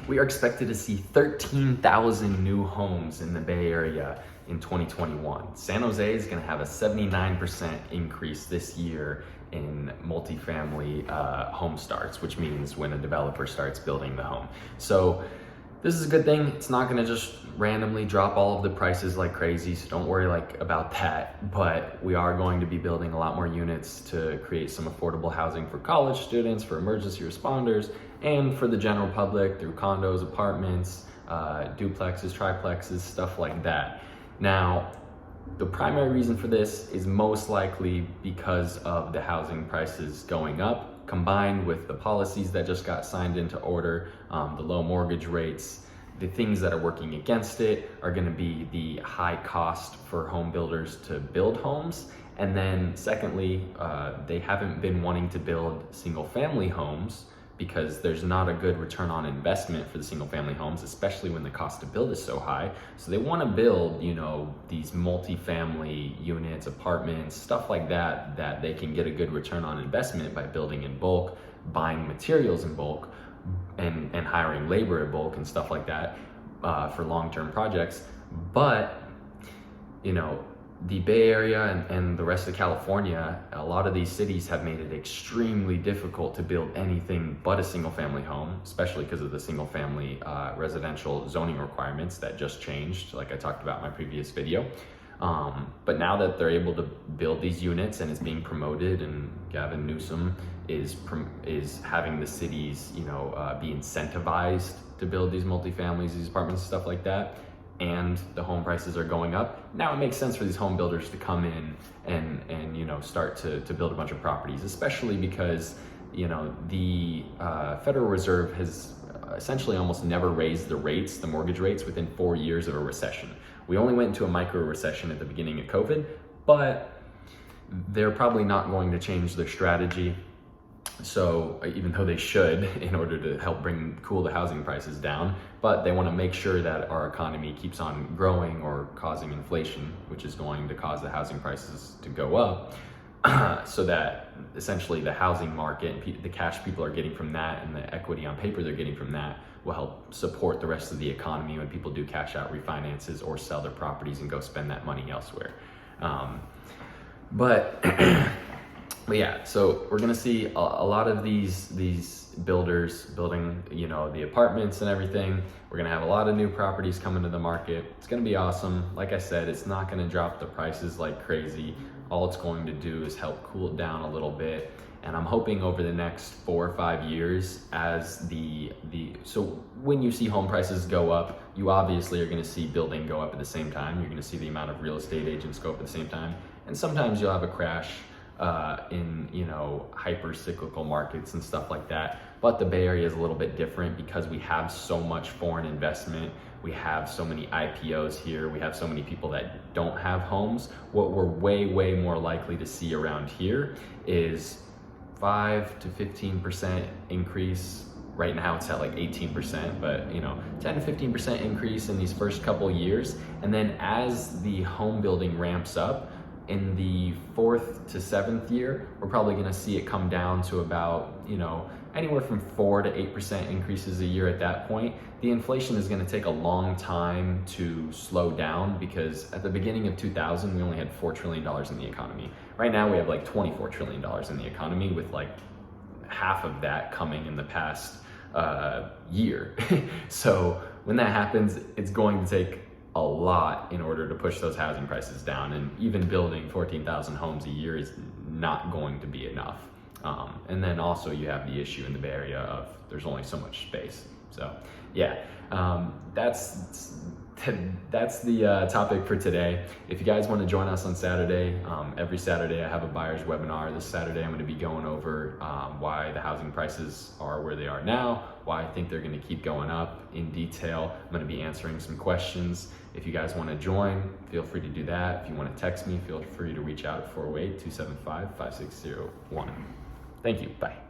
We are expected to see 13,000 new homes in the Bay Area in 2021. San Jose is going to have a 79% increase this year in multifamily home starts, which means when a developer starts building the home. So this is a good thing. It's not going to just randomly drop all of the prices like crazy, so don't worry about that. But we are going to be building a lot more units to create some affordable housing for college students, for emergency responders, and for the general public through condos, apartments, duplexes, triplexes, stuff like that. Now, the primary reason for this is most likely because of the housing prices going up, combined with the policies that just got signed into order, the low mortgage rates. The things that are working against it are going to be the high cost for home builders to build homes. And then secondly, they haven't been wanting to build single family homes because there's not a good return on investment for the single family homes, especially when the cost to build is so high. So they want to build, these multi-family units, apartments, stuff like that, that they can get a good return on investment by building in bulk, buying materials in bulk, and hiring labor in bulk and stuff like that for long-term projects. But, the Bay Area and the rest of California, a lot of these cities have made it extremely difficult to build anything but a single family home, especially because of the single family residential zoning requirements that just changed, like I talked about in my previous video. But now that they're able to build these units and it's being promoted, and Gavin Newsom is having the cities, be incentivized to build these multifamilies, these apartments, stuff like that, and the home prices are going up. Now it makes sense for these home builders to come in and start to build a bunch of properties, especially because the Federal Reserve has essentially almost never raised the mortgage rates within 4 years of a recession. We only went into a micro recession at the beginning of COVID, but they're probably not going to change their strategy. So even though they should, in order to help cool the housing prices down, but they want to make sure that our economy keeps on growing or causing inflation, which is going to cause the housing prices to go up, so that essentially the housing market, the cash people are getting from that and the equity on paper they're getting from that will help support the rest of the economy when people do cash out refinances or sell their properties and go spend that money elsewhere. But yeah, so we're gonna see a lot of these builders building, the apartments and everything. We're gonna have a lot of new properties coming to the market. It's gonna be awesome. Like I said, it's not gonna drop the prices like crazy. All it's going to do is help cool it down a little bit. And I'm hoping over the next 4 or 5 years, as so when you see home prices go up, you obviously are gonna see building go up at the same time. You're gonna see the amount of real estate agents go up at the same time. And sometimes you'll have a crash in hyper cyclical markets and stuff like that. But the Bay Area is a little bit different because we have so much foreign investment. We have so many IPOs here. We have so many people that don't have homes. What we're way more likely to see around here is 5 to 15% increase. Right now it's at like 18%, but 10 to 15% increase in these first couple years. And then as the home building ramps up, in the 4th to 7th year, we're probably gonna see it come down to about, anywhere from 4 to 8% increases a year at that point. The inflation is gonna take a long time to slow down because at the beginning of 2000, we only had $4 trillion in the economy. Right now we have like $24 trillion in the economy, with like half of that coming in the past year. So when that happens, it's going to take a lot in order to push those housing prices down, and even building 14,000 homes a year is not going to be enough. And then also you have the issue in the Bay Area of there's only so much space. So yeah, that's the topic for today. If you guys want to join us on Saturday, every Saturday I have a buyer's webinar. This Saturday I'm going to be going over why the housing prices are where they are now, why I think they're going to keep going up in detail. I'm going to be answering some questions. If you guys want to join, feel free to do that. If you want to text me, feel free to reach out at 408-275-5601. Thank you. Bye.